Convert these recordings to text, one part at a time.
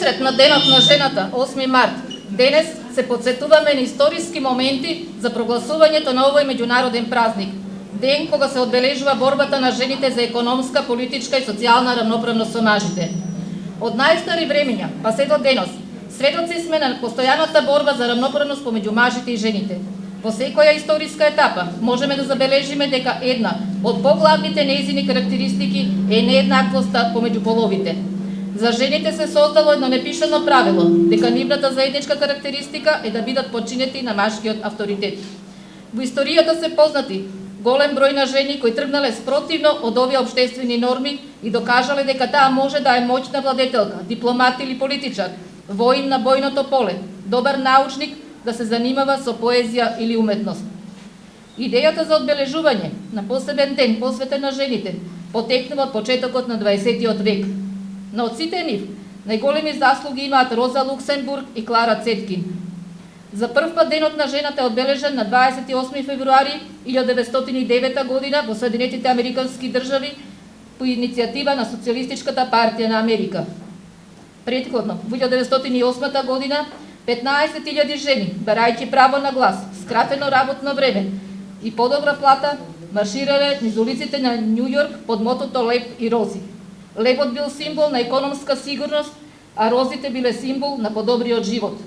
пресрет на Денот на жената, 8 март, денес се подсетуваме на историски моменти за прогласувањето на овој меѓународен празник. Ден кога се одбележува борбата на жените за економска, политичка и социјална равноправност со мажите. Од најстари времења, па се до денос, сведоци сме на постојаната борба за равноправност помеѓу мажите и жените. Во секоја историска етапа можеме да забележиме дека една од поглавните нејзини карактеристики е нееднаквоста помеѓу половите. За жените се создало едно непишано правило, дека нивната заедничка карактеристика е да бидат подчинети на машкиот авторитет. Во историјата се познати голем број на жени кои тргнале спротивно од овие општествени норми и докажале дека таа може да е моќна владетелка, дипломат или политичар, воин на бојното поле, добар научник, да се занимава со поезија или уметност. Идејата за одбележување на посебен ден посветен на жените потекнува од почетокот на 20 век. Но од сите нив, најголеми заслуги имаат Роза Луксембург и Клара Цеткин. За прв пат денот на жената е одбележен на 28 февруари 1909 година во Соединетите Американски држави по иницијатива на Социјалистичката партија на Америка. Претходно, во 1908 година, 15.000 жени, барајќи право на глас, скратено работно време и подобра плата, марширале низ улиците на Њу Јорк под мотото Леб и рози. Лебот бил символ на економска сигурност, а розите биле символ на подобриот живот.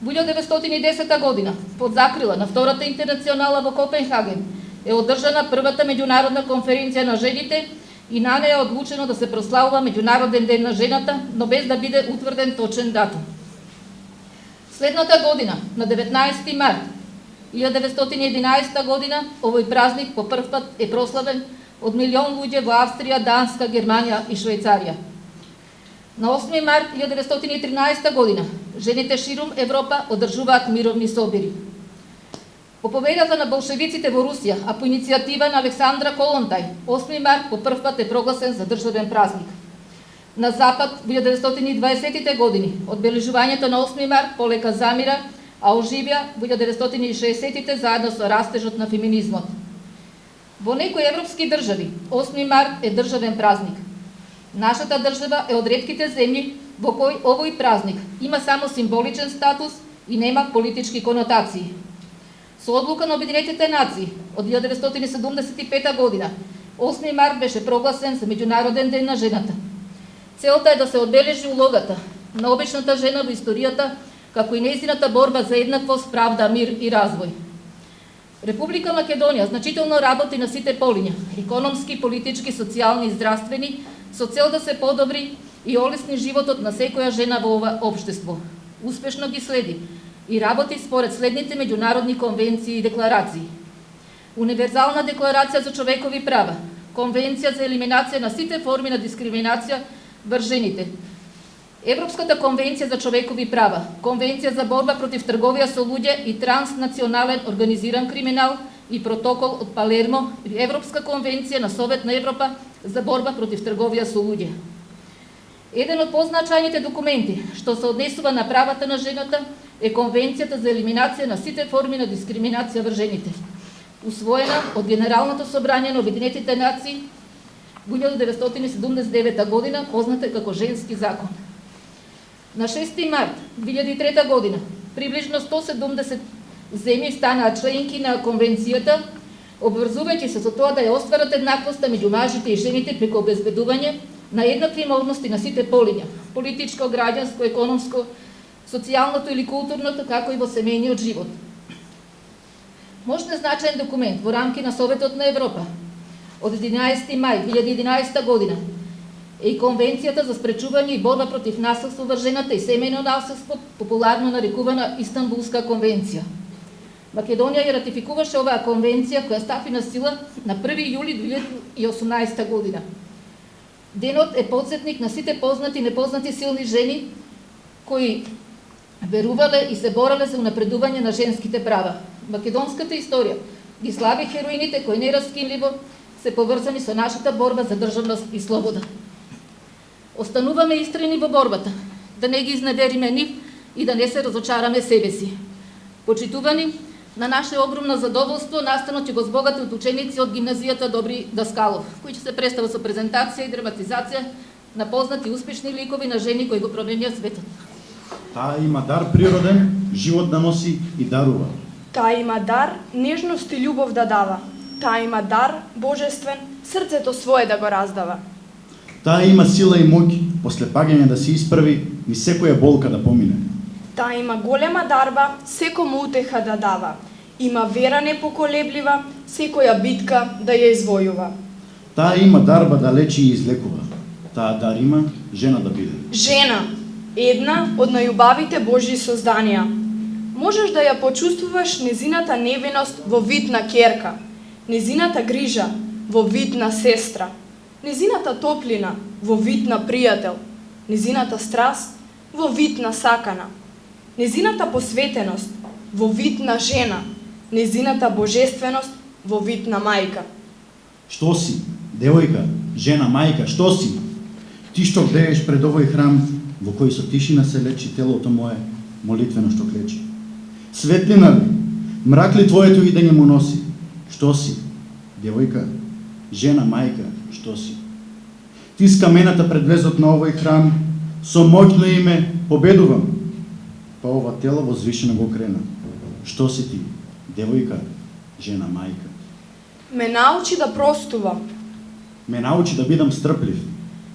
Во 1910 година, под закрила на Втората интернационала во Копенхаген, е одржана првата меѓународна конференција на жените и на неја е одлучено да се прославува Меѓународен ден на жената, но без да биде утврден точен датум. Следната година, на 19 март 1911 година, овој празник по прв пат е прославен од милион луѓе во Австрија, Данска, Германија и Швајцарија. На 8 март 1913 година, жените ширум Европа одржуваат мировни собири. По победата на болшевиците во Русија, а по иницијатива на Александра Колонтај, 8 март по прв пат е прогласен за државен празник. На Запад во 1920 години, одбележувањето на 8 март полека замира, а оживја во 1960 заедно со растежот на феминизмот. Во некои европски држави, 8 март е државен празник. Нашата држава е од ретките земји во кој овој празник има само символичен статус и нема политички конотации. Со одлука на Обединетите нации од 1975 година, 8 март беше прогласен за Меѓународен ден на жената. Целта е да се одбележи улогата на обичната жена во историјата, како и нејзината борба за еднаквост, правда, мир и развој. Република Македонија значително работи на сите полиња – економски, политички, социјални и здравствени, со цел да се подобри и олесни животот на секоја жена во ова општество. Успешно ги следи и работи според следните меѓународни конвенции и декларации. Универзална декларација за човекови права, Конвенција за елиминација на сите форми на дискриминација врз жените, Европската конвенција за човекови права, Конвенција за борба против трговија со луѓе и транснационален организиран криминал и протокол од Палермо и Европска конвенција на Совет на Европа за борба против трговија со луѓе. Еден од позначајните документи што се однесува на правата на жената е Конвенцијата за елиминација на сите форми на дискриминација врз жените, усвоена од Генералното собрание на Обединетите нации во 1979 година, позната како Женски закон. На 6 март 2003 година, приближно 170 земји станаа членки на конвенцијата, обврзувајќи се со тоа да ја остварат еднаквоста меѓу мажите и жените преку обезбедување на еднакви можности на сите полиња – политичко, граѓанско, економско, социјалното или културното, како и во семејниот живот. Можен значаен документ во рамки на Советот на Европа од 11 мај 2011 година е и Конвенцијата за спречување и борба против насилство врз жената и семејно насилство, популарно нарекувана Истанбулска конвенција. Македонија ја ратификуваше оваа конвенција која стапи на сила на 1 јули 2018 година. Денот е подсетник на сите познати и непознати силни жени кои верувале и се бореле за унапредување на женските права. Македонската историја ги слави хероините кои нераскинливо се поврзани со нашата борба за државност и слобода. Остануваме истрени во борбата, да не ги изневериме нив и да не се разочараме себе си. Почитувани, на наше огромно задоволство настанот ќе го збогати од ученици од гимназијата Добри Даскалов, кои ќе се представат со презентација и драматизација на познати успешни ликови на жени кои го променија светот. Таа има дар природен, живот да носи и дарува. Таа има дар, нежност и љубов да дава. Таа има дар, божествен, срцето свое да го раздава. Таа има сила и моќ после паѓање да се исправи и секоја болка да помине. Таа има голема дарба, секому утеха да дава. Има вера непоколеблива, секоја битка да ја извојува. Таа има дарба да лечи и излекува. Таа дар има жена да биде. Жена, една од најубавите Божји созданија. Можеш да ја почувствуваш незината невиност во вид на ќерка, незината грижа во вид на сестра, незината топлина во вид на пријател, незината страст во вид на сакана, незината посветеност во вид на жена, незината божественост во вид на мајка. Што си, девојка, жена, мајка, што си? Ти што бдееш пред овој храм во кој со тишина се лечи телото мое, молитвено што клечи. Светлина ли, мрак ли твоето идење му носи? Што си, девојка, жена, мајка, што си? Ти с камената пред влезот на овој храм, со моќно име победувам, па ова тело возвишено го крена. Што си ти, девојка, жена, мајка? Ме научи да простувам. Ме научи да бидам стрплив.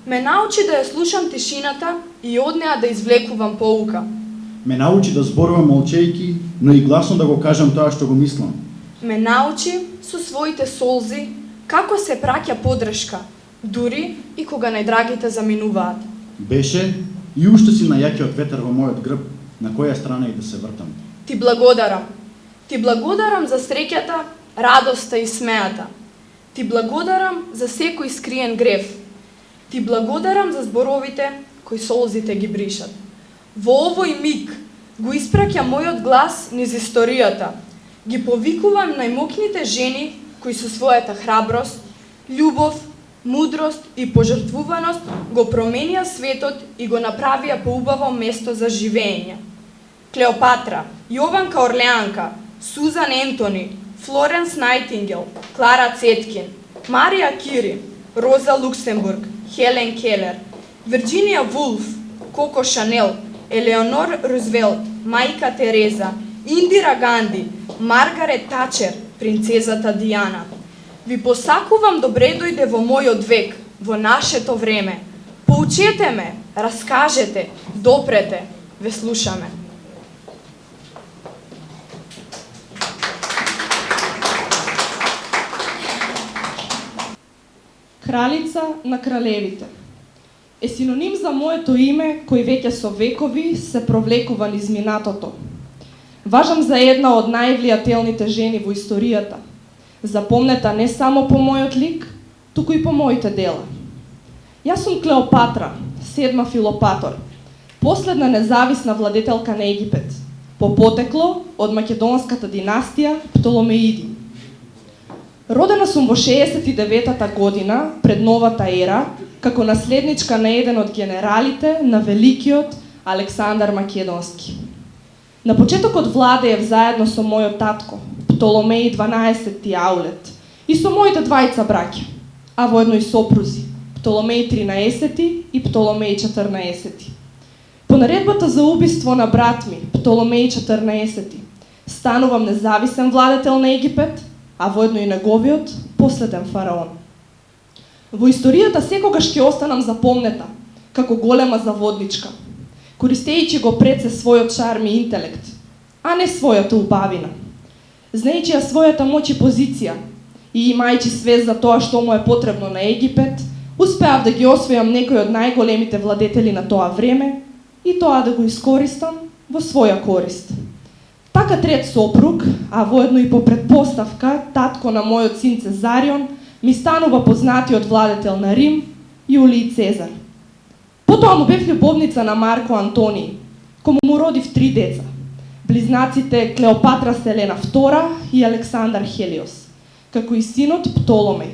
Ме научи да ја слушам тишината и од неа да извлекувам поука. Ме научи да зборувам молчејки, но и гласно да го кажам тоа што го мислам. Ме научи со своите солзи како се праќа подршка, дури и кога најдрагите заминуваат. Беше и уште си на јакиот ветер во мојот грб, на која страна и да се вртам. Ти благодарам. Ти благодарам за среќата, радоста и смеата. Ти благодарам за секој скриен грев. Ти благодарам за зборовите кои солзите ги бришат. Во овој миг го испраќа мојот глас низ историјата. Ги повикувам најмокните жени кои со својата храброст, љубов, мудрост и пожртвуваност го променија светот и го направија поубаво место за живење. Клеопатра, Јованка Орлеанка, Сузан Ентони, Флоренс Најтингел, Клара Цеткин, Марија Кири, Роза Луксембург, Хелен Келер, Вирджинија Вулф, Коко Шанел, Елеонор Рузвелт, Мајка Тереза, Индира Ганди, Маргарет Тачер, принцезата Дијана. Ви посакувам добре дојде во мојот век, во нашето време. Поучете ме, раскажете, допрете, ве слушаме. Кралица на кралевите е синоним за моето име, кој веќе со векови се провлекува низ минатото. Важам за една од највлијателните жени во историјата, запомнета не само по мојот лик, туку и по моите дела. Јас сум Клеопатра, седма Филопатор, последна независна владетелка на Египет, по потекло од македонската династија Птоломеиди. Родена сум во 69-та година пред новата ера, како наследничка на еден од генералите на великиот Александар Македонски. На почетокот владеев заедно со мојот татко, Птоломеј 12 Аулет, и со моите двајца браќа, а воедно и сопрузи, Птоломеј 13 и Птоломеј 14. По наредбата за убиство на брат ми, Птоломеј 14, станувам независен владетел на Египет, а воедно и неговиот последен фараон. Во историјата секогаш ќе останам запомнета како голема заводничка, користејќи го пред се својот шарм и интелект, а не својата убавина. Знаејќи ја својата моќ и позиција и имајќи свест за тоа што му е потребно на Египет, успеав да ги освојам некои од најголемите владетели на тоа време и тоа да го искористам во своја корист. Така трет сопруг, а воедно и по предпоставка татко на мојот син Цезарион, ми станува познатиот владетел на Рим, Јулиј Цезар. Потоа му бев љубовница на Марко Антониј, кому му родив 3 деца, близнаците Клеопатра Селена II и Александар Хелиос, како и синот Птоломеј.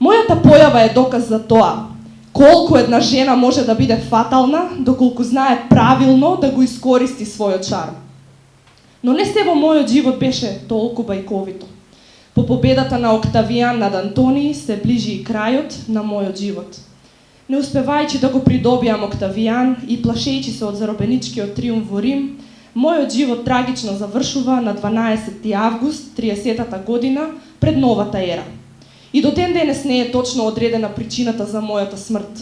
Мојата појава е доказ за тоа, колку една жена може да биде фатална, доколку знае правилно да го искористи својот шарм. Но не се во мојот живот беше толку бајковито. По победата на Октавијан над Антониј се ближи и крајот на мојот живот. Не успевајќи да го придобијам Октавијан и плашејќи се од заробеничкиот триумф во Рим, мојот живот трагично завршува на 12. август 30-та година пред новата ера. И до ден денес не е точно одредена причината за мојата смрт.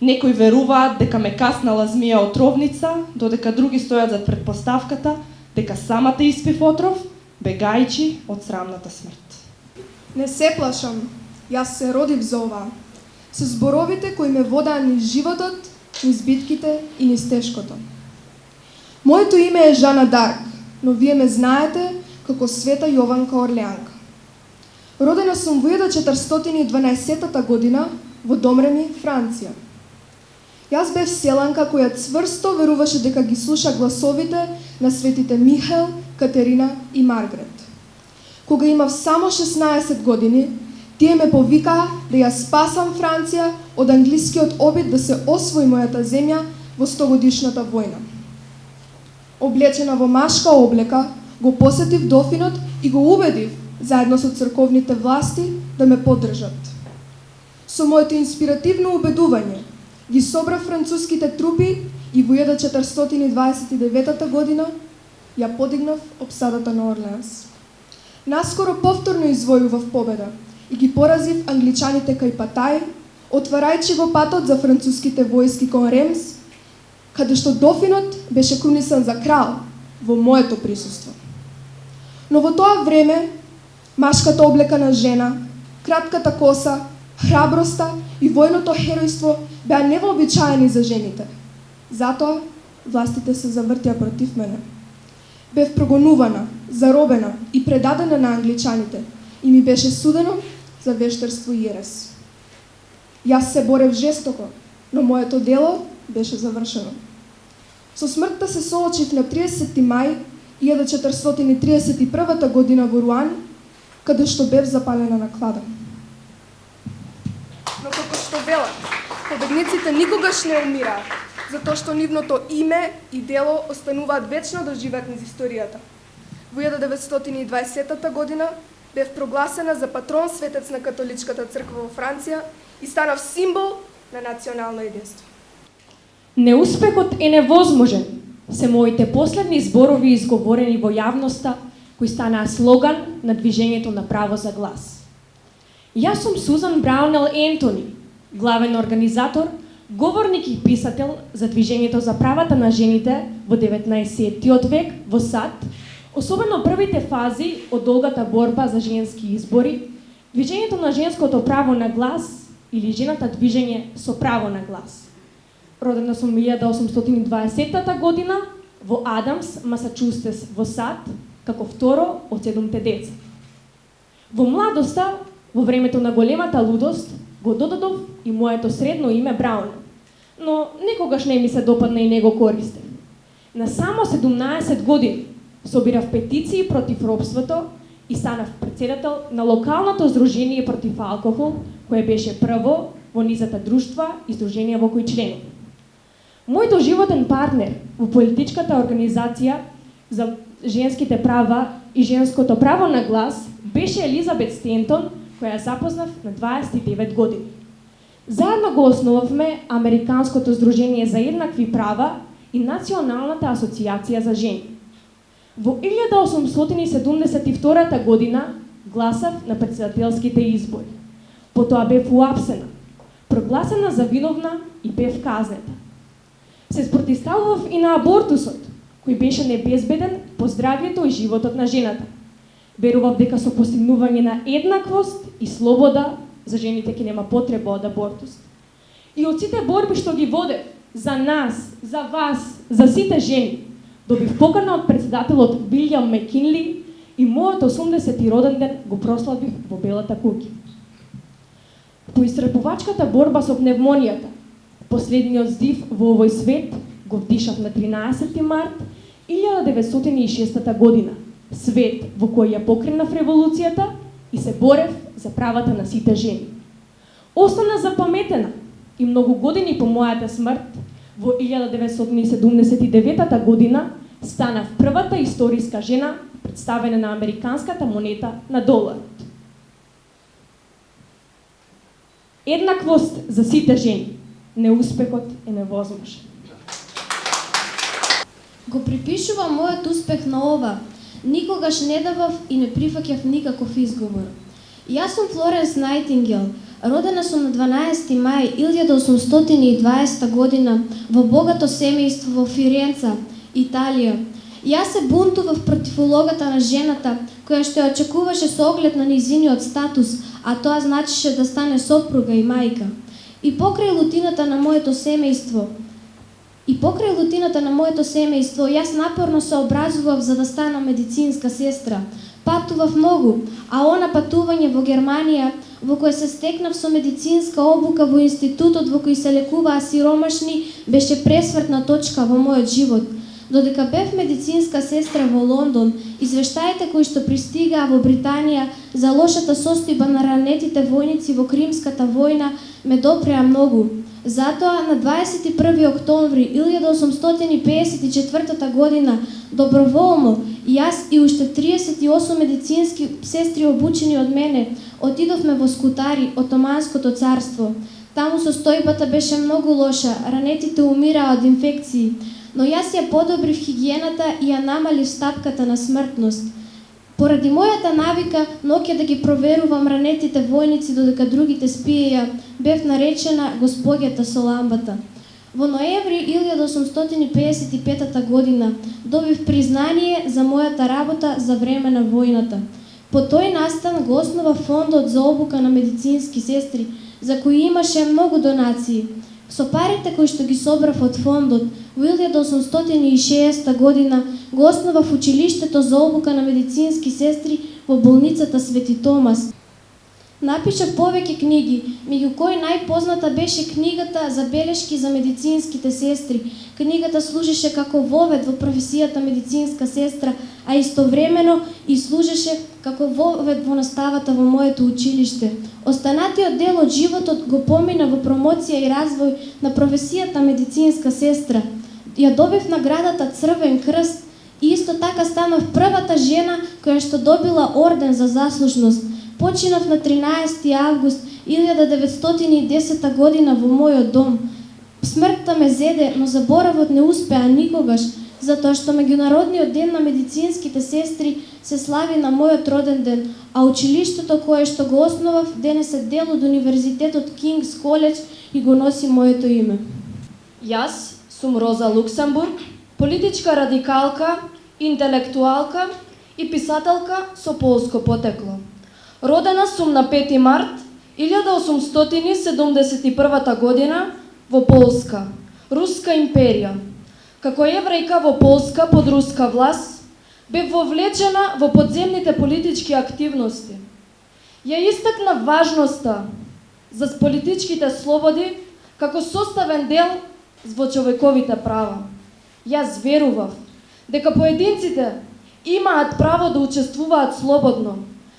Некои веруваат дека ме каснала змија отровница, додека други стојат зад претпоставката дека самата испив отров, бегајќи од срамната смрт. Не се плашам, јас се родив за ова. Со зборовите кои ме водаа низ животот, низ битките и низ тешкото. Моето име е Жана Дарк, но вие ме знаете како Света Јованка Орлеанка. Родена сум во 1412 година во Домреми, Франција. Јас бев селанка која цврсто веруваше дека ги слуша гласовите на светите Михаел, Катерина и Маргрет. Кога имав само 16 години, тие ме повикаа да ја спасам Франција од англискиот обид да се освои мојата земја во 100-годишната војна. Облечена во машка облека, го посетив Дофинот и го убедив, заедно со црковните власти, да ме поддржат. Со моето инспиративно убедување, ги собрав француските трупи и во 1429 година ја подигнав опсадата на Орлеанс. Наскоро повторно извојував победа и ги поразив англичаните кај Патај, отварајќи го патот за француските војски кон Ремс, каде што Дофинот беше крунисан за крал во моето присуство. Но во тоа време, машката облека на жена, кратката коса, храброста и војното херојство беа невообичаени за жените. Затоа, властите се завртија против мене. Бев прогонувана, заробена и предадена на англичаните и ми беше судено за вештерство и ерес. Јас се борев жестоко, но моето дело беше завршено. Со смртта се соочив на 30 мај 1431 година во Руан, каде што бев запалена на клада. Но како што велат, победниците никогаш не умираат, затоа што нивното име и дело остануваат вечно да живеат низ историјата. Во 1920 година бев прогласена за патрон светец на католичката црква во Франција и станав символ на национално единство. Неуспехот е невозможен, се моите последни зборови изговорени во јавноста, кои станаа слоган на движењето на право за глас. Јас сум Сузан Браунел Ентони, главен организатор, говорник и писател за движењето за правата на жените во 19 век во САД, особено првите фази од долгата борба за женски избори, движењето на женското право на глас или жената движење со право на глас. Родена сум 1820 година во Адамс, Масачусетс во САД, како второ од 7 деца. Во младоста, во времето на големата лудост, го додадов и моето средно име Браунел, но никогаш не ми се допадна и не го користев. На само 17 години собирав петиции против робството и станав председател на локалното здружение против алкохол, кое беше прво во низата друштва и здруженија во кои членов. Мојот животен партнер во политичката организација за женските права и женското право на глас беше Елизабет Стентон, која запознав на 29 години. Заедно го основавме Американското здружение за еднакви права и Националната асоциација за жени. Во 1872 година гласав на председателските избори. Потоа бев уапсена, прогласена за виновна и бев казнета. Се спротивставував и на абортусот, кој беше небезбеден по здравјето и животот на жената. Верував дека со постигнување на еднаквост и слобода за жените ќе нема потреба од абортус. И од сите борби што ги водев за нас, за вас, за сите жени, добив покана од председателот Вилјам Мекинли и мојот 80-ти роден ден го прославив во Белата куќа. По истрпувачката борба со пневмонијата, последниот здив во овој свет го вдишав на 13 март 1906 година, свет во кој ја покренав револуцијата и се борев за правата на сите жени. Остана запаметена и многу години по мојата смрт, во 1979 година, станав првата историска жена представена на американската монета на доларот. Еднаквост за сите жени. неуспехот е невозможен. Го припишувам мојот успех на ова. Никогаш не давав и не прифаќав никаков изговор. Јас сум Флоренс Најтингел. Родена сум на 12 мај 1820 година во богато семејство во Фиренца, Италија. Јас се бунтував против улогата на жената, која што ја очекуваше со оглед на низиниот статус, а тоа значеше да стане сопруга и мајка. И покрај лутината на моето семејство, јас напорно се образував за да станам медицинска сестра. Патував многу, а она патување во Германија, во кој се стекнав со медицинска обука во институтот во кој се лекуваа сиромашни, беше пресвртна точка во мојот живот. Додека бев медицинска сестра во Лондон, извештаите кои што пристигаа во Британија за лошата состојба на ранетите војници во Кримската војна ме допреа многу. Затоа на 21 октомври 1854 година доброволно јас и уште 38 медицински сестри обучени од мене отидовме во Скутари, Отоманското царство. Таму состојбата беше многу лоша, ранетите умираа од инфекции, но јас ја подобрив хигиената и ја намалив стапката на смртност. Поради мојата навика ноќе да ги проверувам ранетите војници додека другите спиеја, бев наречена господјата со ламбата. Во ноември 1855 година добив признание за мојата работа за време на војната. По тој настан го основа фондот за обука на медицински сестри, за кои имаше многу донации. Со парите кои што ги собрав од фондот, во 1860 година го основав училиштето за обука на медицински сестри во болницата Свети Томас. Напишав повеќе книги, меѓу кои најпозната беше книгата Забелешки за медицинските сестри. Книгата служеше како вовед во професијата медицинска сестра, а истовремено и служеше како вовед во наставата во моето училиште. Останатиот дел од животот го помина во промоција и развој на професијата медицинска сестра. Ја добив наградата Црвен крст и исто така станав првата жена која што добила орден за заслужност. Починав на 13 август 1910 година во мојот дом. Смртта ме зеде, но заборавот не успеа никогаш, затоа што Меѓународниот ден на медицинските сестри се слави на мојот роден ден, а училиштето кое што го основав денес е дел од Универзитетот Кингс Коледж и го носи моето име. Јас сум Роза Луксембург, политичка радикалка, интелектуалка и писателка со полско потекло. Родена сум на 5 март 1871 година во Полска, Руска империја. Како еврејка во Полска под руска власт, бев вовлечена во подземните политички активности. Ја истакна важноста за политичките слободи како составен дел во човековите права. Јас верував дека поединците имаат право да учествуваат слободно,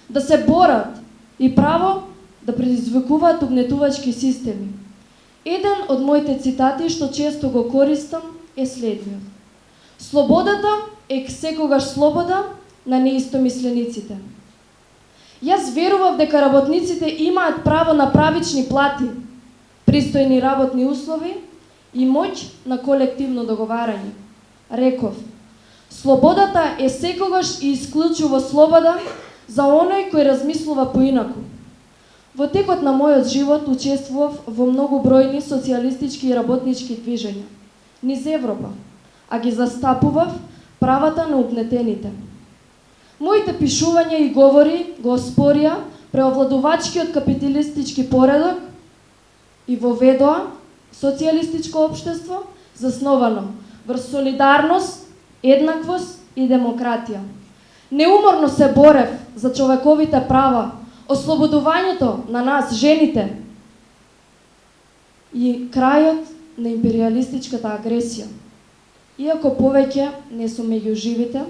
да се борат и право да предизвикуваат угнетувачки системи. Еден од моите цитати што често го користам е следниот. Слободата е секогаш слобода на неистомислениците. Јас верував дека работниците имаат право на правични плати, пристојни работни услови и моќ на колективно договарање. Реков, слободата е секогаш и исклучиво слобода за оној кој размислува поинаку. Во текот на мојот живот учествував во многу бројни социјалистички и работнички движења низ Европа, а ги застапував правата на угнетените. Моите пишувања и говори го оспорија преовладувачкиот капиталистички поредок и воведоа социјалистичко општество засновано врз солидарност, еднаквост и демократија. Неуморно се борев за човековите права, ослободувањето на нас, жените, и крајот на империалистичката агресија. Иако повеќе не сум меѓу живите,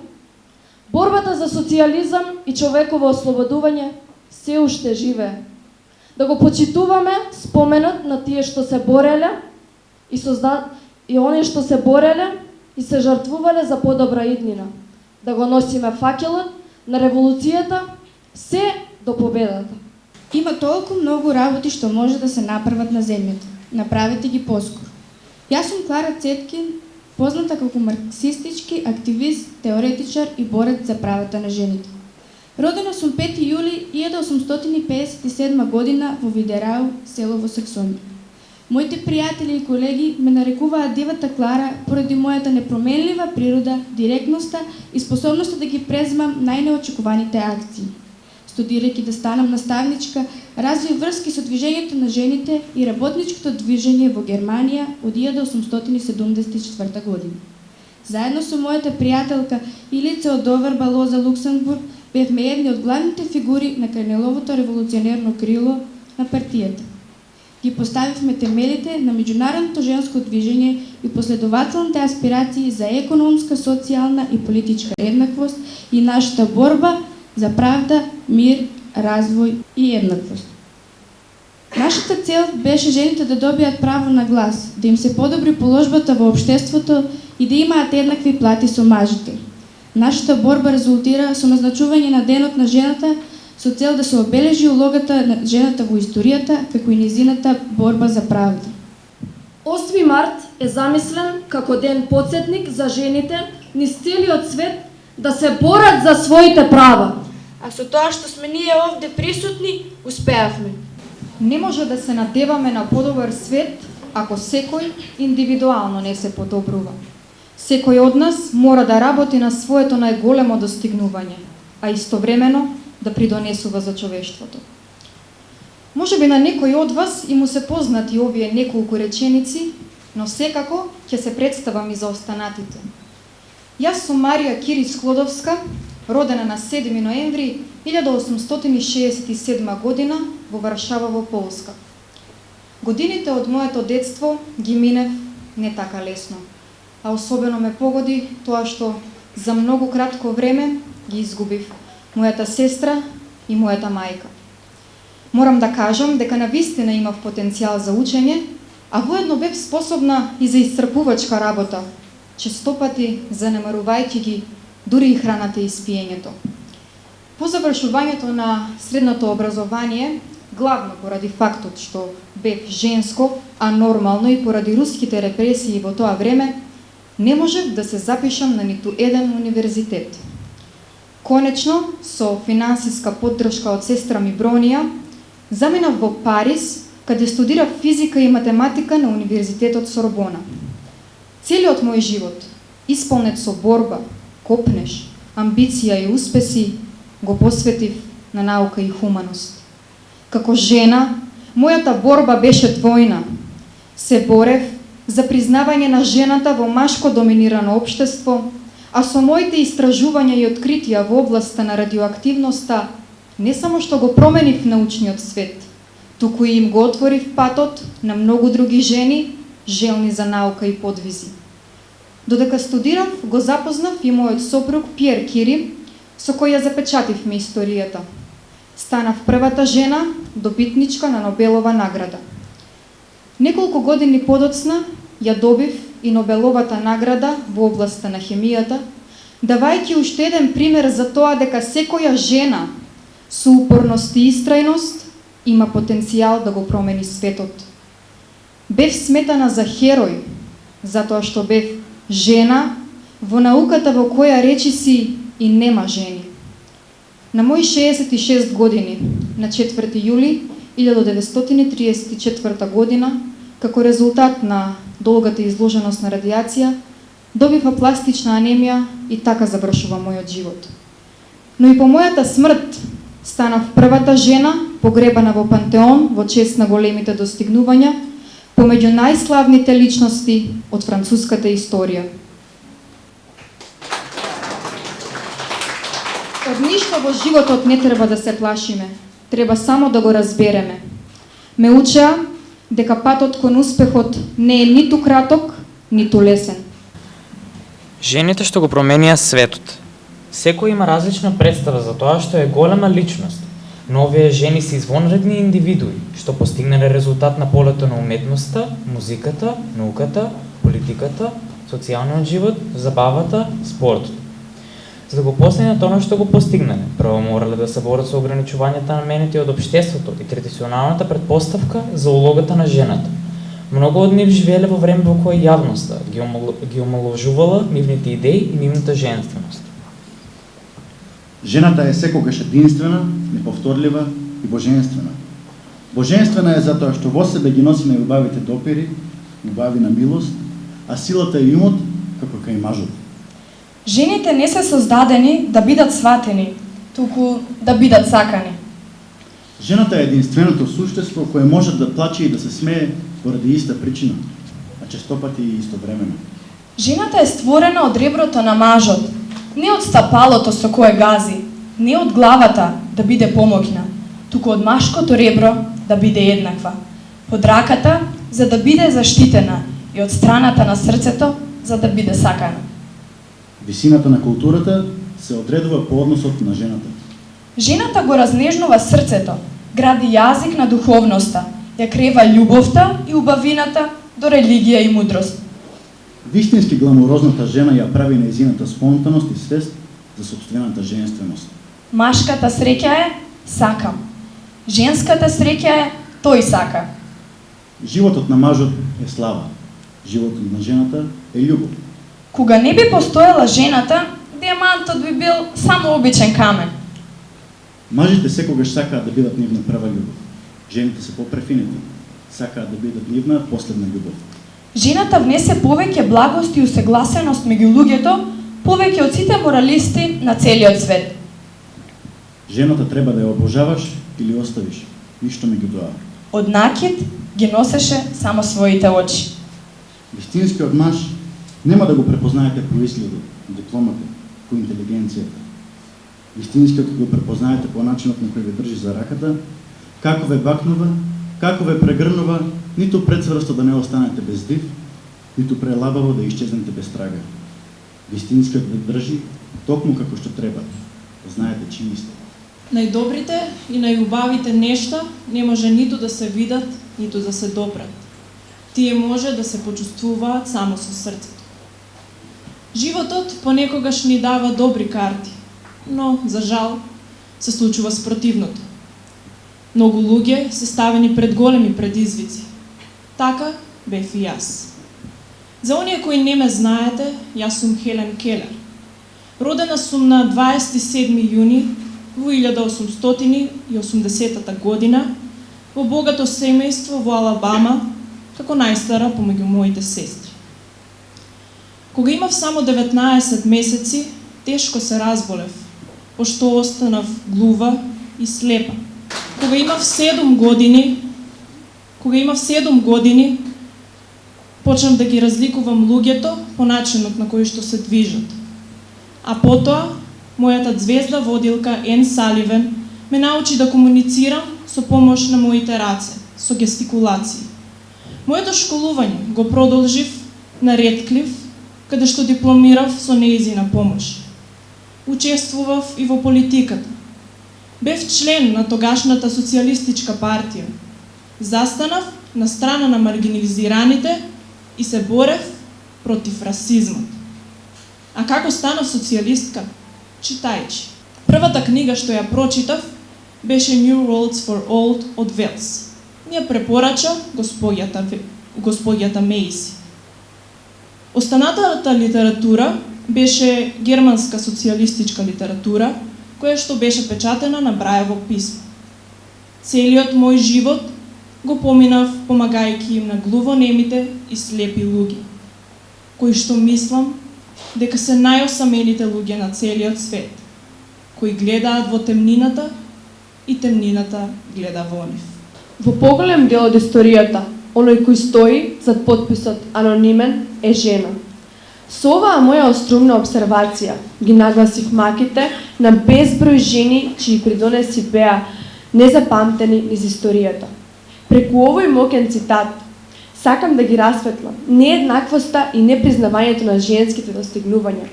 борбата за социјализам и човеково ослободување се уште живее. Да го почитуваме споменот на тие што се бореле и оние што се бореле и се жртвувале за подобра иднина. Да го носиме факелот на револуцијата се до победата. Има толку многу работи што може да се направат на земјата. направете ги поскоро. Јас сум Клара Цеткин, позната како марксистички активист, теоретичар и борец за правата на жените. Родена сум 5 јули 1857 година во Видерау, село во Саксонија. Моите пријатели и колеги ме нарекуваат Дивата Клара поради мојата непроменлива природа, директноста и способноста да ги преземам најнеочекуваните акции. Студирајќи да станам наставничка, развив врски со движењето на жените и работничкото движење во Германија од 1874 година. Заедно со мојата пријателка Илица од Доверба Лоза Луксембург бевме едни од главните фигури на Кренеловото револуционерно крило на партијата. Ги поставивме темелите на меѓународното женско движење и последователните аспирации за економска, социјална и политичка еднаквост и нашата борба за правда, мир, развој и еднаквост. Нашата цел беше жените да добијат право на глас, да им се подобри положбата во општеството и да имаат еднакви плати со мажите. Нашата борба резултира со назначување на Денот на жената со цел да се обележи улогата на жената во историјата како и незината борба за правда. 8 март е замислен како ден потсетник за жените низ целиот свет да се борат за своите права. А со тоа што сме ние овде присутни, успеавме. Не може да се надеваме на подобар свет ако секој индивидуално не се подобрува. Секој од нас мора да работи на своето најголемо достигнување, а истовремено да придонесува за човештвото. Можеби на некој од вас и му се познати овие неколку реченици, но секако ќе се представам и за останатите. Јас сум Марија Кири Склодовска, родена на 7 ноември 1867 година во Варшава во Полска. Годините од моето детство ги минев не така лесно, а особено ме погоди тоа што за многу кратко време ги изгубив мојата сестра и мојата мајка. Морам да кажам дека навистина имав потенцијал за учење, а воедно бев способна и за исцрпувачка работа, честопати занемарувајќи ги дури и храната и спиењето. По завршувањето на средното образование, главно поради фактот што бев женско, а нормално и поради руските репресии во тоа време, не можев да се запишам на ниту еден универзитет. Конечно, со финансиска поддршка од сестра ми Бронија, заминав во Париз, каде студирав физика и математика на Универзитетот Сорбона. Целиот мој живот, исполнет со борба, копнеш, амбиција и успеси, го посветив на наука и хуманост. Како жена, мојата борба беше двојна. Се борев за признавање на жената во машко доминирано општество, а со моите истражувања и откритија во областа на радиоактивноста не само што го променив научниот свет, туку и им го отворив патот на многу други жени, желни за наука и подвизи. Додека студирав, го запознав и мојот сопруг Пиер Кири, со кој ја запечативме историјата. Станав првата жена добитничка на Нобелова награда. Неколку години подоцна ја добив и Нобеловата награда во областа на хемијата, давајќи уште еден пример за тоа дека секоја жена со упорност и истрајност има потенцијал да го промени светот. Бев сметана за херој, затоа што бев жена во науката во која речиси и нема жени. На мои 66 години, на 4 јули 1934 година, како резултат на долгата изложеност на радиација, добив апластична анемија и така завршува мојот живот. Но и по мојата смрт станав првата жена погребана во пантеон во чест на големите достигнувања помеѓу најславните личности од француската историја. Од ништо во животот не треба да се плашиме, треба само да го разбереме. Ме учеа дека патот кон успехот не е ниту краток, ниту лесен. Жените што го променија светот. Секој има различна представа за тоа што е голема личност, но овие жени се извонредни индивидуи што постигнале резултат на полето на уметноста, музиката, науката, политиката, социјалниот живот, забавата, спортот. За да го постигнат оно што го постигнале, прво морале да се борат со ограничувањата наменети од општеството и традиционалната предпоставка за улогата на жената. Многу од нив живееле во време во кое јавноста ги омаловажувала нивните идеи и нивната женственост. Жената е секогаш единствена, неповторлива и божествена. Божествена е затоа што во себе ги носи најубавите допири, убави на милост, а силата и умот како кај мажот. Жените не се создадени да бидат сватени, туку да бидат сакани. Жената е единственото суштество кое може да плаче и да се смее поради иста причина, а честопати и истовремено. Жената е створена од реброто на мажот, не од стапалото со кое гази, не од главата да биде помоќна, туку од машкото ребро да биде еднаква, под раката за да биде заштитена и од страната на срцето за да биде сакана. Висината на културата се одредува по односот на жената. Жената го разнежнува срцето, гради јазик на духовноста, ја крева љубовта и убавината до религија и мудрост. Вистински гламурозната жена ја прави нејзината спонтаност и свест за сопствената женственост. Машката среќа е сакам. Женската среќа е тој сака. Животот на мажот е слава. Животот на жената е љубов. Кога не би постоела жената, диамантот би бил само обичен камен. Мажите секогаш сакаат да бидат нивна прва љубов. Жените се попрефинети, сакаат да бидат нивна последна љубов. Жената внесе повеќе благост и усегласеност меѓу луѓето, повеќе од сите моралисти на целиот свет. Жената треба да ја обожаваш или оставиш, ништо меѓу тоа. Од накид ги носеше само своите очи. Вистинскиот маж нема да го препознаете по изгледот, дипломата, по интелигенцијата. Вистинскиот го препознаете по начинот на кој ве држи за раката, како ве бакнува, како ве прегрнува, ниту прецврсто да не останете без див, ниту прелабаво да исчезнете без трага. Вистинскиот ве држи токму како што треба, да знаете чии сте. Најдобрите и најубавите нешта не може ниту да се видат, ниту да се допрат. Тие може да се почувствуваат само со срцето. Животот понекогаш ни дава добри карти, но, за жал, се случува спротивното. Многу луѓе се ставени пред големи предизвици. Така бев и јас. За оние кои не ме знаете, јас сум Хелен Келер. Родена сум на 27 јуни во 1880 година во богато семејство во Алабама, како најстара помеѓу моите сестри. Кога имав само 19 месеци, тешко се разболев, пошто останав глува и слепа. Кога имав 7 години, почнав да ги разликувам луѓето по начинот на кој што се движат. А потоа, мојата звезда водилка Ен Саливен ме научи да комуницирам со помош на моите раце, со гестикулации. Моето школување го продолжив на Редклиф, каде што дипломирав со нејзина помош. Учествував и во политиката. Бев член на тогашната социјалистичка партија. Застанав на страна на маргинализираните и се борев против расизмот. А како станав социјалистка? Читајќи. Првата книга што ја прочитав беше New Roads for Old од Велс. Ми ја препорача господјата Мейси. Останатата литература беше германска социјалистичка литература, која што беше печатена на Брајево писмо. Целиот мој живот го поминав помагајќи им на глувонемите и слепи луѓе, кои што мислам дека се најосамените луѓе на целиот свет, кои гледаат во темнината и темнината гледа во нив. Во поголем дел од историјата, оној кој стои зад подписот анонимен е жена. Со оваа моја острумна обсервација ги нагласив маките на безброј жени чии придонеси беа незапамтени низ историјата. Преку овој моќен цитат сакам да ги расветлам нееднаквоста и непризнавањето на женските достигнувања.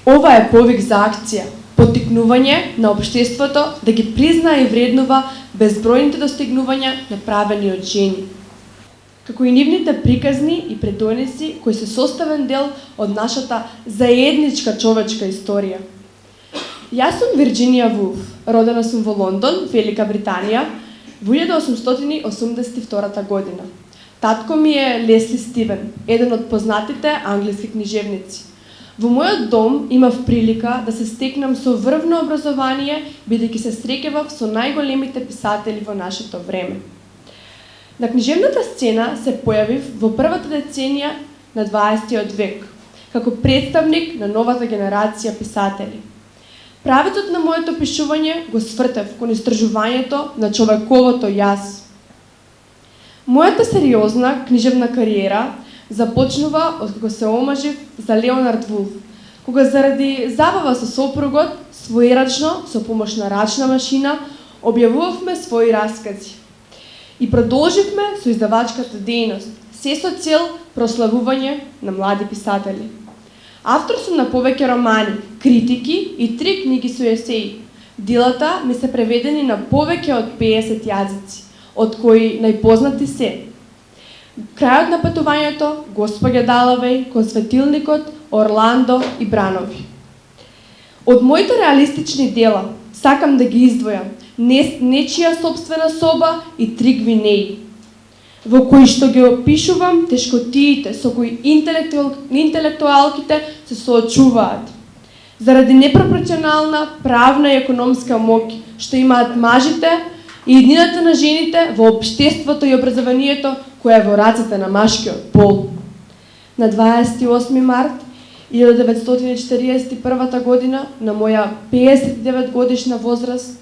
Ова е повик за акција, поттикнување на општеството да ги признае и вреднува безбројните достигнувања направени од жени, како и нивните приказни и предојници кои се составен дел од нашата заедничка човечка историја. Јас сум Вирџинија Вулф, родена сум во Лондон, Велика Британија, во 1882 година. Татко ми е Лесли Стивен, еден од познатите англиски книжевници. Во мојот дом имав прилика да се стекнам со врвно образование, бидејќи се среќавав со најголемите писатели во нашето време. На книжевната сцена се појавив во првата деценија на 20 век, како представник на новата генерација писатели. Правецот на моето пишување го свртев кон истражувањето на човековото јас. Мојата сериозна книжевна кариера започнува откога се омажив за Леонард Вулф, кога заради забава со сопругот, своерачно, со помош на рачна машина, објавувавме своји раскази. И продолживме со издавачката дејност, се со цел прославување на млади писатели. Автор сум на повеќе романи, критики и 3 книги со есеи. Делата ми се преведени на повеќе од 50 јазици, од кои најпознати се Крајот на патувањето, Госпоѓа Далавеј, кон светилникот, Орландо и Бранови. Од моите реалистични дела сакам да ги издвојам Нечија собствена соба и 3 гвинеи, во кои што ги опишувам тешкотиите со кои интелектуалките се соочуваат. Заради непропорционална правна и економска моќ што имаат мажите и еднината на жените во општеството и образованието која е во рацете на машкиот пол. На 28 март 1941 година, на моја 59 годишна возраст,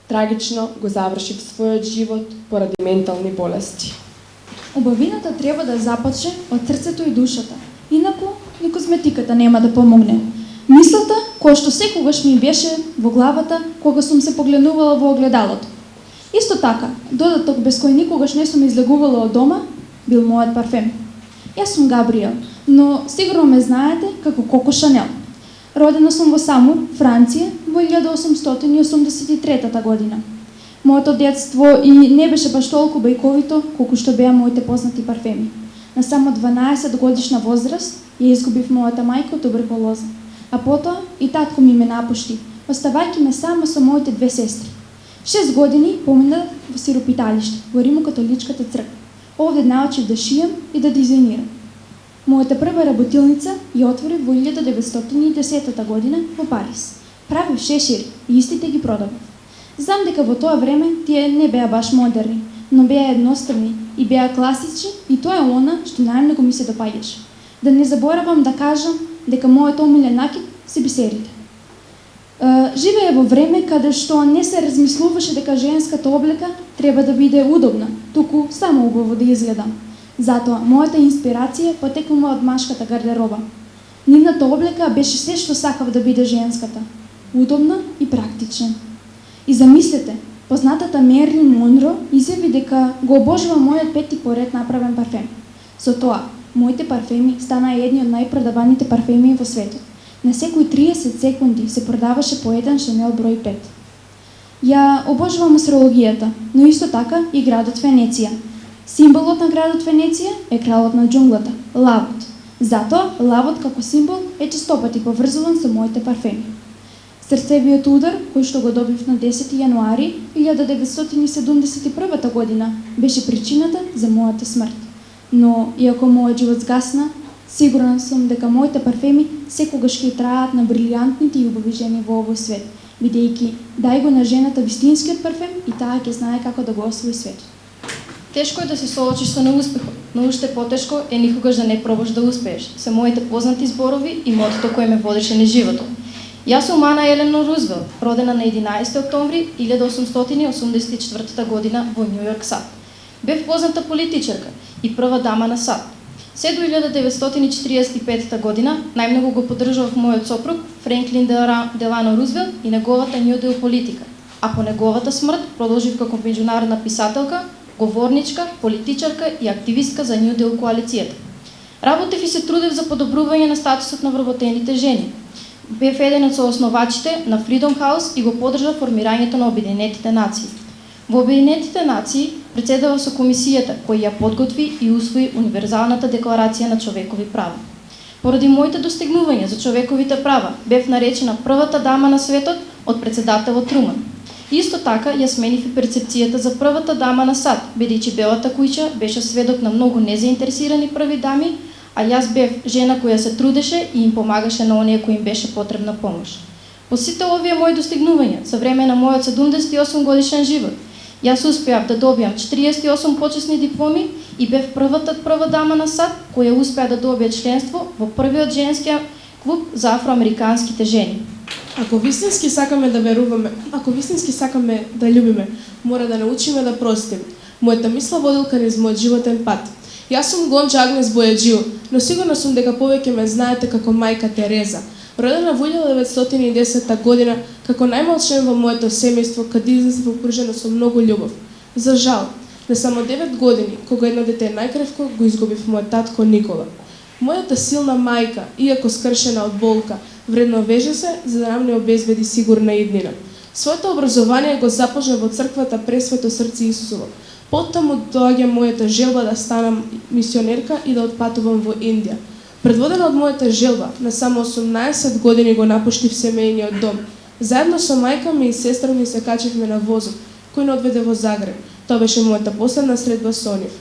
трагично го завршив својот живот поради ментални болести. Убавината треба да започне од срцето и душата, инаку ни козметиката нема да помогне. Мислата, која што секогаш ми беше во главата кога сум се погледнувала во огледалото. Исто така, додаток без кој никогаш не сум излегувала од дома, бил мојот парфем. Јас сум Габриел, но сигурно ме знаете како Коко Шанел. Родена сум во Самур, Франција, во 1883 година. Моето детство и не беше баш толку бајковито, колку што беа моите познати парфеми. На само 12 годишна возраст ја изгубив мојата мајка од туберкулоза, а потоа и татко ми ме напушти, оставајќи ме само со моите 2 сестри. 6 години поминав во сиропиталиште, во Римокатоличката црква. Овде научив да шијам и да дизајнирам. Мојата прва работилница ја отворив во 1910 година во Париз. Правив шешири и истите ги продавав. Знам дека во тоа време тие не беа баш модерни, но беа едноставни и беа класични и тоа е она што најмногу ми се допаѓаше. Да не заборавам да кажам дека мојот омилен накид се бисерите. Живее во време каде што не се размислуваше дека женската облека треба да биде удобна, туку само убаво да изгледа. Затоа, мојата инспирација потекнува од машката гардероба. Нивната облека беше се што сакав да биде женската. Удобна и практична. И замислете, познатата Мерлин Монро изјави дека го обожува мојот 5-ти поред направен парфем. Со тоа, моите парфеми стана едни од најпродаваните парфеми во светот. На секои 30 секунди се продаваше по еден Шанел број 5. Ја обожувам астрологијата, но исто така и градот Венеција. Символот на градот Венеција е кралот на џунглата, лавот. Затоа, лавот како символ е честопати поврзуван со моите парфеми. Срцевиот удар, кој што го добив на 10 јануари 1971 година, беше причината за мојата смрт. Но, иако мојот живот сгасна, сигурна сум дека моите парфеми секогаш ќе траат на брилјантните и убави жени во овој свет, бидејќи дај го на жената вистинскиот парфем и таа ќе знае како да го освои светот. Тешко е да се соочиш со неуспехот, но уште потешко е никогаш да не пробаш да успееш. Се моите познати зборови и мотото кој ме водеше низ животот. Јас сум Ана Елена Рузвелт, родена на 11 октомври 1884 година во Њујорк, САД. Бев позната политичарка и прва дама на САД. Се до 1945 година најмногу го поддржував мојот сопруг Френклин Делано Рузвелт и неговата Нью Дил политика, а по неговата смрт продолжив како меѓународна писателка, говорничка, политичарка и активистка за Нью Дил коалицијата. Работев и се трудев за подобрување на статусот на вработените жени. Бев еден од соосновачите на Freedom House и го поддржав формирањето на Обединетите нации. Во Обединетите нации председава со комисијата која ја подготви и усвои Универзалната декларација на човекови права. Поради моите достигнувања за човековите права, бев наречена првата дама на светот од председателот Труман. Исто така ја сменив и перцепцијата за првата дама на САД, бидејќи белата куќа беше сведок на многу незаинтересирани први дами, а јас бев жена која се трудеше и им помагаше на оние кои им беше потребна помош. По сите овие мои достигнувања, за време на мојот 78 годишен живот, јас успеав да добијам 48 почесни дипломи и бев прва дама на САД која успеа да добие членство во првиот женски клуб за афроамериканските жени. Ако вистински сакаме да веруваме, ако вистински сакаме да љубиме, мора да научиме да простиме. Мојата мисла водилка низ мојот животен пат. Јас сум Гонча Агнес Бојаджио, но сигурна сум дека повеќе ме знаете како мајка Тереза. Родена во 1910 година, како најмал член во моето семејство, кад излезев окружена со многу љубов. За жал, на само 9 години, кога едно дете најкревко, го изгубив мојот татко Никола. Мојата силна мајка, иако скршена од болка, вредно веже се за да нам не обезбеди сигурна иднина. Своето образование го започна во црквата Пресвето срце Исусово. Поттаму доаѓа мојата желба да станам мисионерка и да отпатувам во Индија. Предводена од мојата желба, на само 18 години го напуштив семејниот дом. Заедно со мајка ми и сестра ми се качивме на возот, кој не одведе во Загреб. Тоа беше мојата последна средба со нив.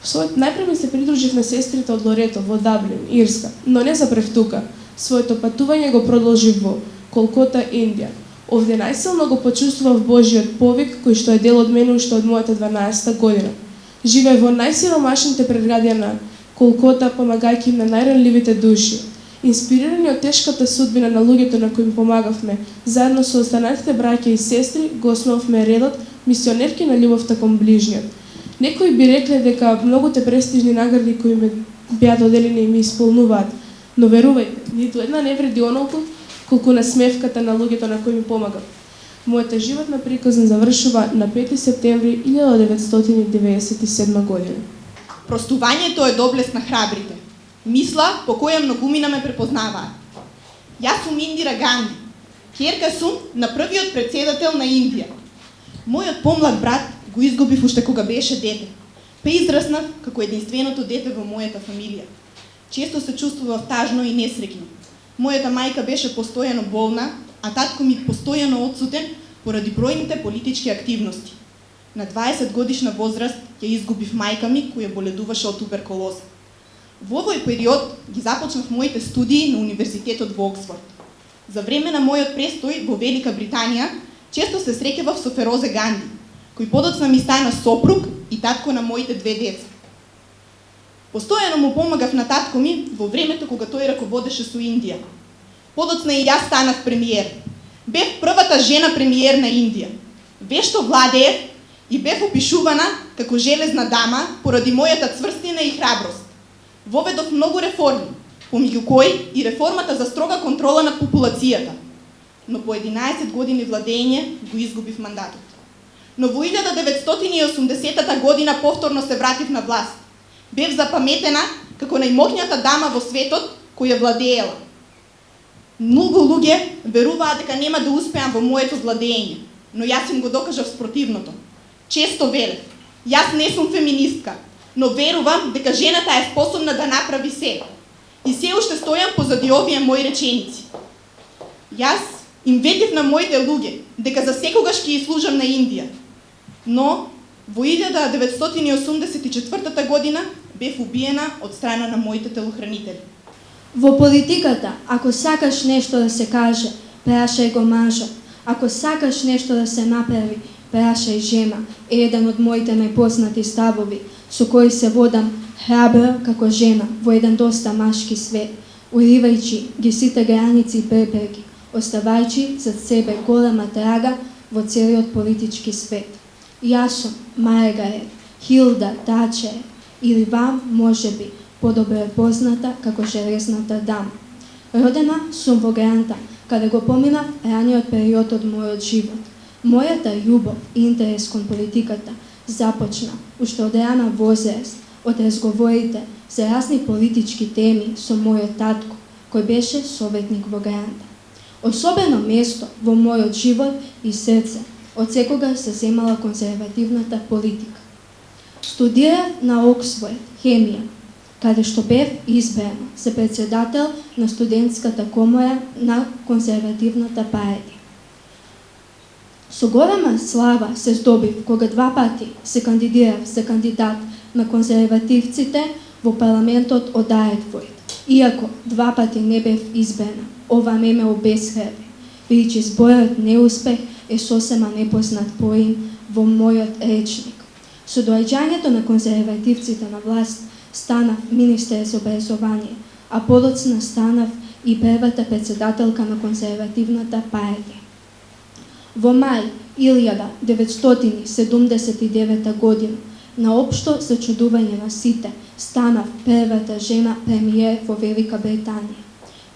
Најпред ми се придружив на сестрите од Лорето во Даблин, Ирска, но не запрев тука. Своето патување го продолжив во Колкота, Индија. Овде најсилно го почувствував Божиот повик, кој што е дел од мене уште од мојата 12 година. Живеев во најсиромашните предградија на Колкота, помагајќи на најранливите души. Инспирирани од тешката судбина на луѓето на кои им помагавме, заедно со останатите браќа и сестри, го основавме редот мисионерки на љубовта кон ближниот. Некои би рекле дека многуте престижни награди кои ме беа доделени ми исполнуваат, но верувајте, ниту една не вреди онолку колку насмевката на луѓето на кои ми помагав. Мојата животна приказна завршува на 5 септември 1997 година. Простувањето е доблест на храбрите. Мисла по која многумина ме препознаваат. Јас сум Индира Ганди, ќерка сум на првиот председател на Индија. Мојот помлад брат го изгубив уште кога беше дете, па израснав како единственото дете во мојата фамилија. Често се чувствував тажно и несреќно. Мојата мајка беше постојано болна, а татко ми постојано отсутен поради бројните политички активности. На 20 годишна возраст ја изгубив мајка ми, која боледуваше од туберкулоза. Во овој период ги започнав моите студии на Универзитетот во Оксфорд. За време на мојот престој во Велика Британија, често се среќавав со Ферозе Ганди, кој подоцна ми стана сопруг и татко на моите две деца. Постојано му помагав на татко ми во времето кога тој раководеше со Индија. Подоцна и јас станав премиер. Бев првата жена премиер на Индија. Вешто владеев и бев опишувана како железна дама поради мојата цврстина и храброст. Воведов многу реформи, помеѓу кои и реформата за строга контрола на популацијата. Но по 11 години владење го изгубив мандатот. Но во 1980 година повторно се вратив на власт. Бев запаметена како најмоќната дама во светот која владеела. Многу луѓе веруваат дека нема да успеам во моето владење, но јас им го докажав спротивното. Често велев, јас не сум феминистка, но верувам дека жената е способна да направи се. И се уште стојам позади овие мои реченици. Јас им ветив на моите луѓе дека за секогаш ќе ја служам на Индија. Но во 1984 година бев убиена од страна на моите телохранители. Во политиката, ако сакаш нешто да се каже, прашај го мажа. Ако сакаш нешто да се направи, прашај жена, е еден од моите најпознати ставови, со кои се водам храбра како жена во еден доста машки свет, уривајќи ги сите граници и препреки, оставајќи зад себе голема трага во целиот политички свет. Јас сум Маргарет Хилда Тачер, или вам, можеби, подобро позната како железната дама. Родена сум во Гранта, каде го поминав раниот период од мојот живот. Мојата љубов и интерес кон политиката започна уште од рана возраст, од разговорите за разни политички теми со мојот татко, кој беше советник во Гранта. Особено место во мојот живот и срце од секогаш се земала конзервативната политика. Студирав на Оксфорд хемија, каде што бев избрана за председател на студентската комора на конзервативната партија. Со голема слава се здобив кога 2 пати се кандидирав за кандидат на конзервативците во парламентот од Ајдвојд. Иако 2 пати не бев избрана, ова ме обесхрабри, бидејќи зборот неуспех е сосема непознат поим во мојот речник. Со доаѓањето на конзервативците на власт станав министер за образование, а подоцна станав и првата председателка на конзервативната партија. Во мај 1979 година, на општо зачудување на сите, станав првата жена премиер во Велика Британија.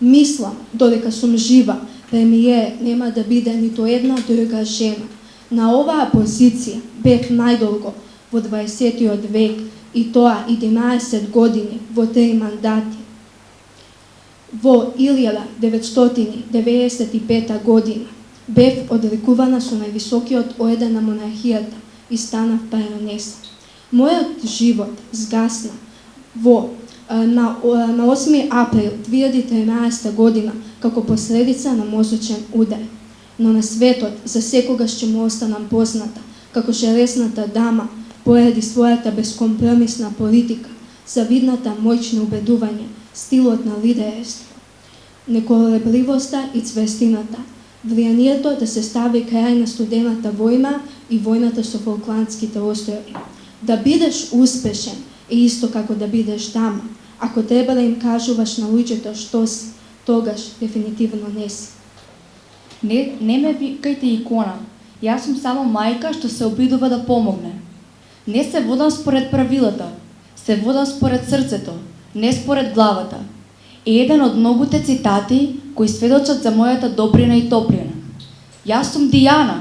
Мислам, додека сум жива, премиер нема да биде ниту една друга жена. На оваа позиција бев најдолго во 20 век и тоа 11 години во 3 мандати. Во 1995 година бев одликувана со највисокиот орден на монархијата и станав баронеса. Мојот живот згасна на 8 април 2013 година како последица на мозочен удар. Но на светот за секогаш ќе му останам позната како железната дама поради својата безкомпромисна политика, завидната моќна убедување, стилот на лидерство, неколебливоста и цвестината, влијанието да се стави крај на студената војна и војната со Фолкландските острови. Да бидеш успешен е исто како да бидеш дама. Ако треба да им кажуваш на луѓето што си, тогаш дефинитивно не си. Не ме викајте икона. Јас сум само мајка што се обидува да помогне. Не се водам според правилата, се водам според срцето, не според главата. Е еден од многуте цитати кои сведочат за мојата добрина и топлина. Јас сум Дијана,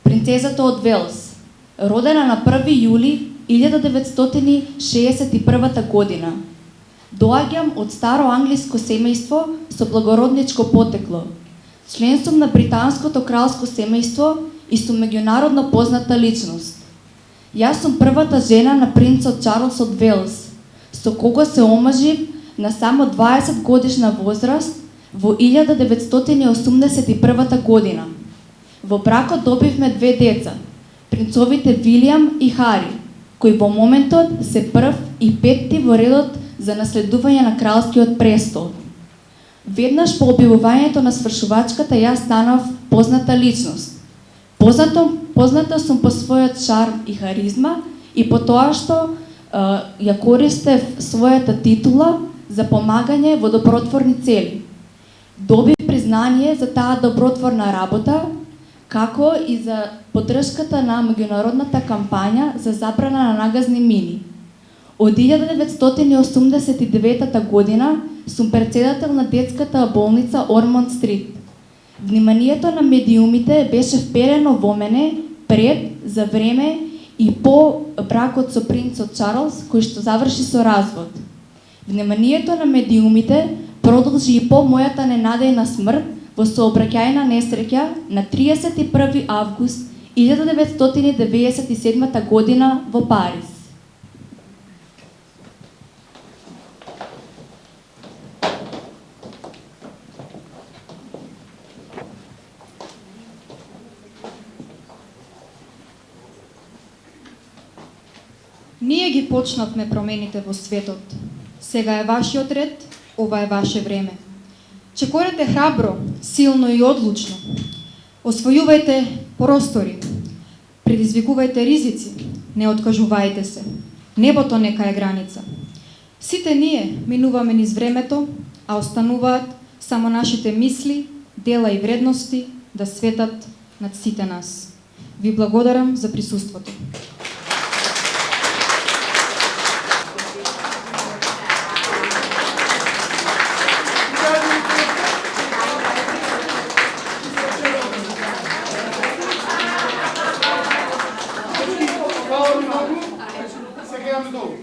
принцезата од Велс, родена на 1 јули 1961 година. Доаѓам од старо англиско семејство со благородничко потекло. Член сум на британското кралско семејство и сум меѓународно позната личност. Јас сум првата жена на принцот Чарлс од Велс, со кого се омажив на само 20 годишна возраст во 1981 година. Во бракот добивме 2 деца, принцовите Вилијам и Хари, кои во моментот се прв и 5ти во редот за наследување на кралскиот престол. Веднаш по објавувањето на свршувачката јас станав позната личност. Позната сум по својот шарм и харизма и по тоа што ја користев својата титула за помагање во добротворни цели. Добив признание за таа добротворна работа, како и за поддршката на меѓународната кампања за забрана на нагазни мини. Од 1989 година сум председател на детската болница Ормонд Стрит. Вниманието на медиумите беше вперено во мене пред, за време и по бракот со принцот Чарлс, кој што заврши со развод. Вниманието на медиумите продолжи и по мојата ненадејна смрт во сообраќајна несреќа на 31 август 1997 година во Париз. Ние ги почнавме промените во светот. Сега е вашиот ред, ова е ваше време. Чекорете храбро, силно и одлучно. Освојувајте простори. Предизвикувајте ризици. Не откажувајте се. Небото нека е граница. Сите ние минуваме низ времето, а остануваат само нашите мисли, дела и вредности да светат над сите нас. Ви благодарам за присуството. Сега имаме долу.